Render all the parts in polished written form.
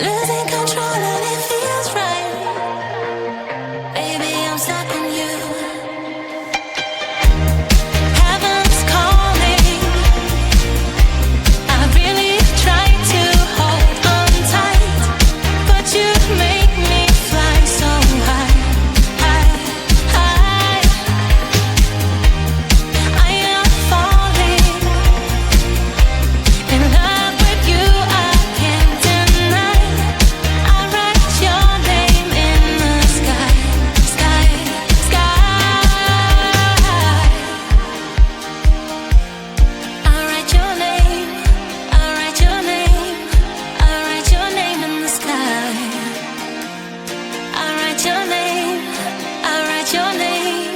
losing control and it feels right. Baby, I'm stuck on you. Heaven's calling. I really try to hold on tight, but you make me fly so high, high, high. I am falling in love with you. I can't deny. I write your name in the sky, sky, sky. I write your name. I write your name. I write your name in the sky. I write your name. I write your name.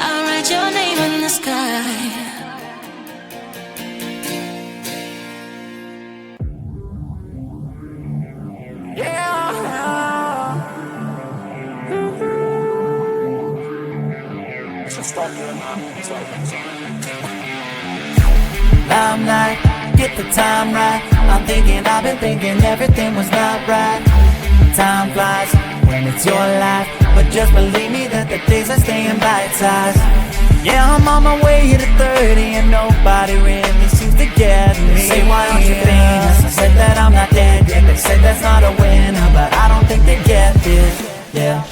I write your name in the sky. I'm like, get the time right. I'm thinking, I've been thinking everything was not right. Time flies when it's your life, but just believe me that the days are staying bite-sized. Yeah, I'm on my way to 30 and nobody really seems to get me. They say, why aren't you famous? I said that I'm not dead yet. They said that's not a winner, but I don't think they get this. Yeah,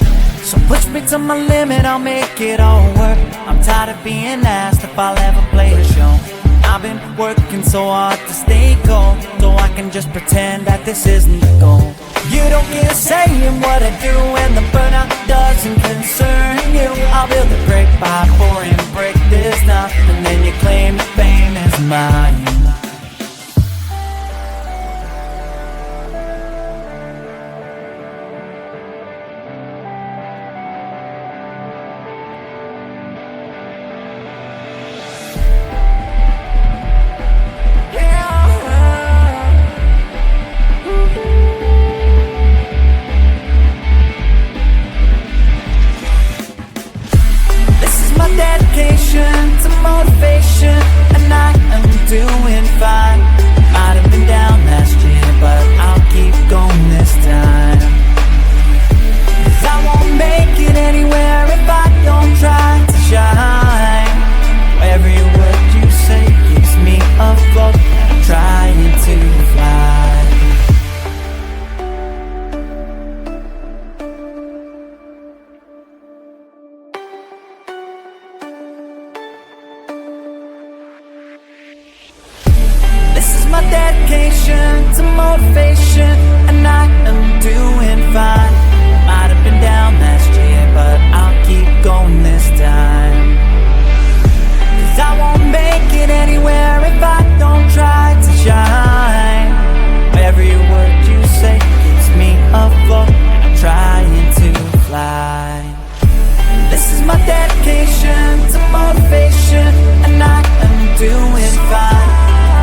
so push me to my limit, I'll make it all work. I'm tired of being asked if I'll ever play a show. I've been working so hard to stay cold, so I can just pretend that this isn't the goal. You don't get a say in what I do, and the burnout doesn't concern you. I'll build a great pie for him, break this down, and then you claim the fame is mine. Dedication to motivation, and I am doing fine. Might have been down last year, but I'll keep going this time. 'Cause I won't make it anywhere if I don't try to shine. Every word you say keeps me afloat, I'm trying to fly. My dedication to motivation, and I am doing fine. Might have been down last year, but I'll keep going this time. 'Cause I won't make it anywhere if I don't try to shine. Every word you say keeps me afloat, I'm trying to fly. This is my dedication to motivation, and I am doing fine.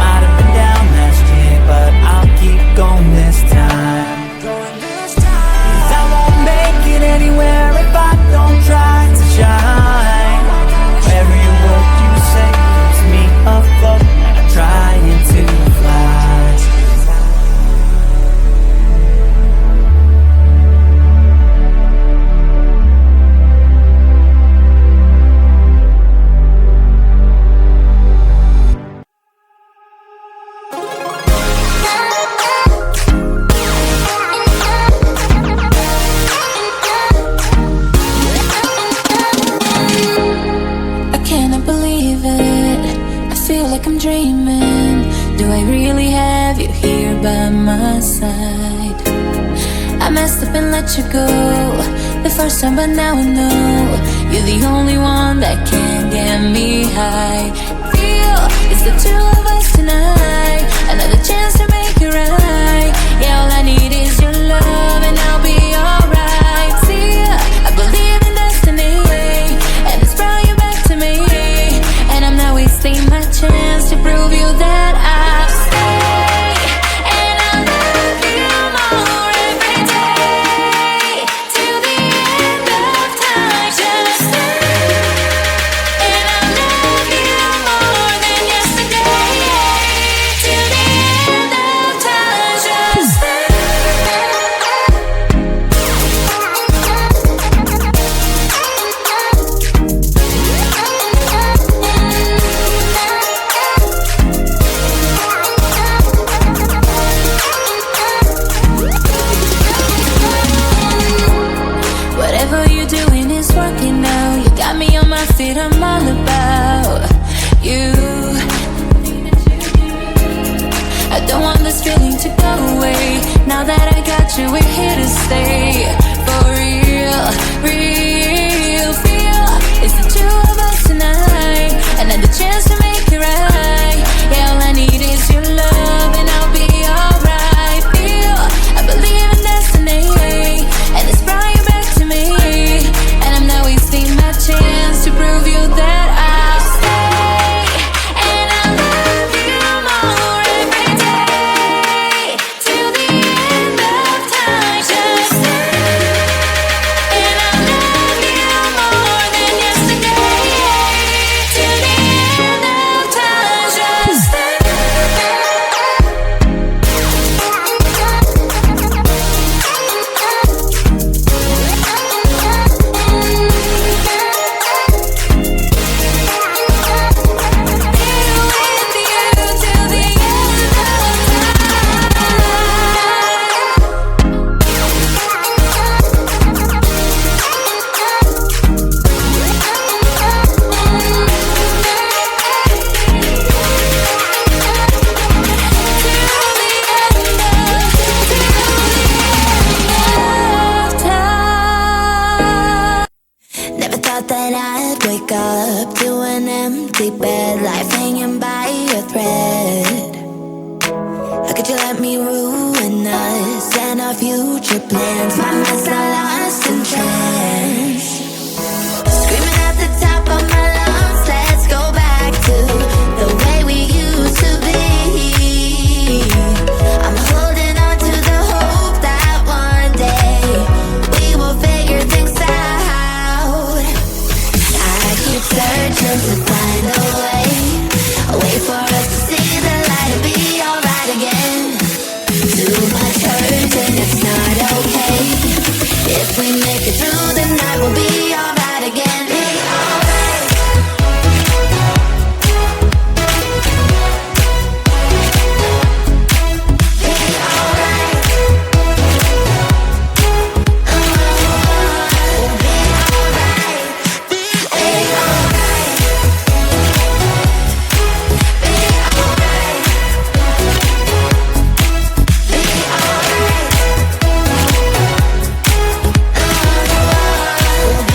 Might have been down last year, but I'll keep going this time. 'Cause I won't make it anywhere if I don't try to shine. Every word you say keeps me afloat, I'm trying to fly. I'm dreaming. Do I really have you here by my side? I messed up and let you go the first time, but now I know you're the only one that can get me high. Feel it's the two of us tonight, another chance to make it right. Yeah, all I need is your love and I'll be alright. See, I believe in destiny, and it's brought you back to me, and I'm not wasting my chance to prove you that I'll stay, and I'll love you more every day, till the end of time. Just stay, and I'll love you more than yesterday, till the end of time. Just stay. sure we're here to stay. For real, real feel. It's the two of us tonight. Another chance to make it right. Yeah, all I need is your love and I'll be alright. Feel, I believe in destiny, and it's brought you back to me. And I'm not wasting my chance to prove you that I'll stay. And I love you more every day, till the end of time. Just stay. And I love you more than yesterday, till the end of time. Just stay. Never thought that I'd wake up to an empty bed, life hanging by a thread. How could you let me ruin us and our future plans? My mind's not lost in trance. Screaming at the top of my lungs, let's go back to the way we used to be. I'm holding on to the hope that one day we will figure things out. I keep searching to find a way for us to see the light and be alright again. Too much hurt and it's not okay. If we make it through the night, we'll be alright again. Be alright. Be alright. We'll be alright. Be alright. Be alright. Be alright.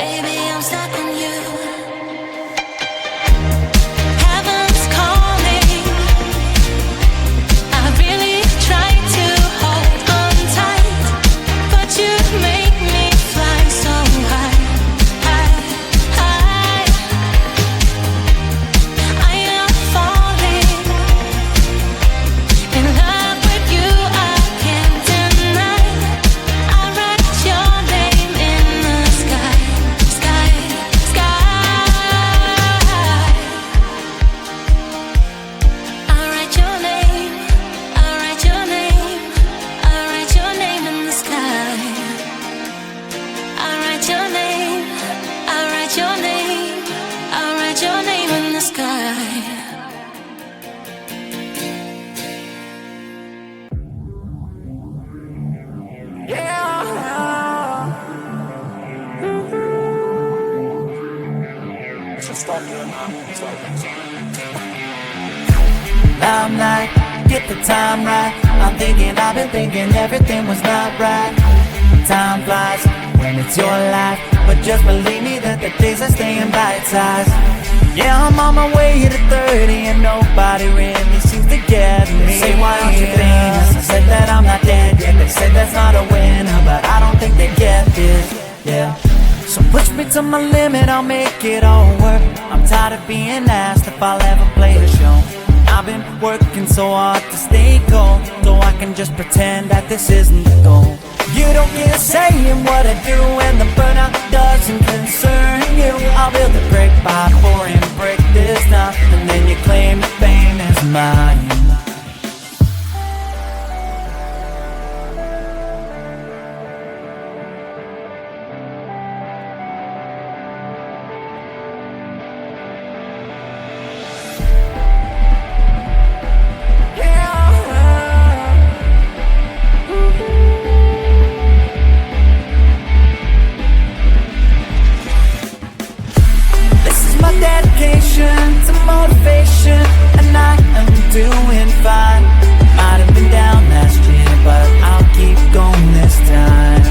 Baby, I'm stuck on you. Heaven's calling. I really try to hold on tight, but you make me fly so high, high, high. I am falling in love with you. I can't deny. I write your name in the sky, sky, sky. I write your name. I write your name. I write your name in the sky. I write your name. I write your name. I write your name in the sky. Limelight, get the time right. I'm thinking, I've been thinking everything was not right. Time flies when it's your life, but just believe me that the days are staying bite-sized. Yeah, I'm on my way to 30 and nobody really seems to get me. They say, why aren't you famous? I said that I'm not dead yet. They said that's not a winner, but I don't think they get this, yeah. So push me to my limit, I'll make it all work. I'm tired of being asked if I'll ever play the show. I've been working so hard to stay cold, so I can just pretend that this isn't the goal. You don't get a say in what I do, and the burnout doesn't concern you. I'll build a brick by pouring brick this time, and then you claim the fame is mine. Dedication to motivation, and I am doing fine. Might have been down last year, but I'll keep going this time.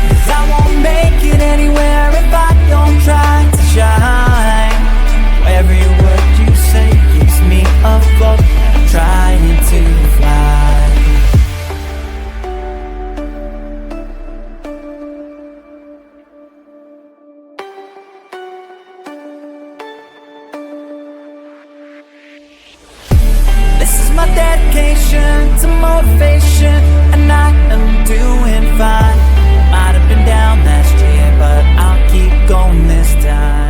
'Cause I won't make it anywhere if I don't try to shine. Every word you say keeps me afloat, trying to fly. This is my dedication to motivation, and I am doing fine. Might have been down last year, but I'll keep going this time.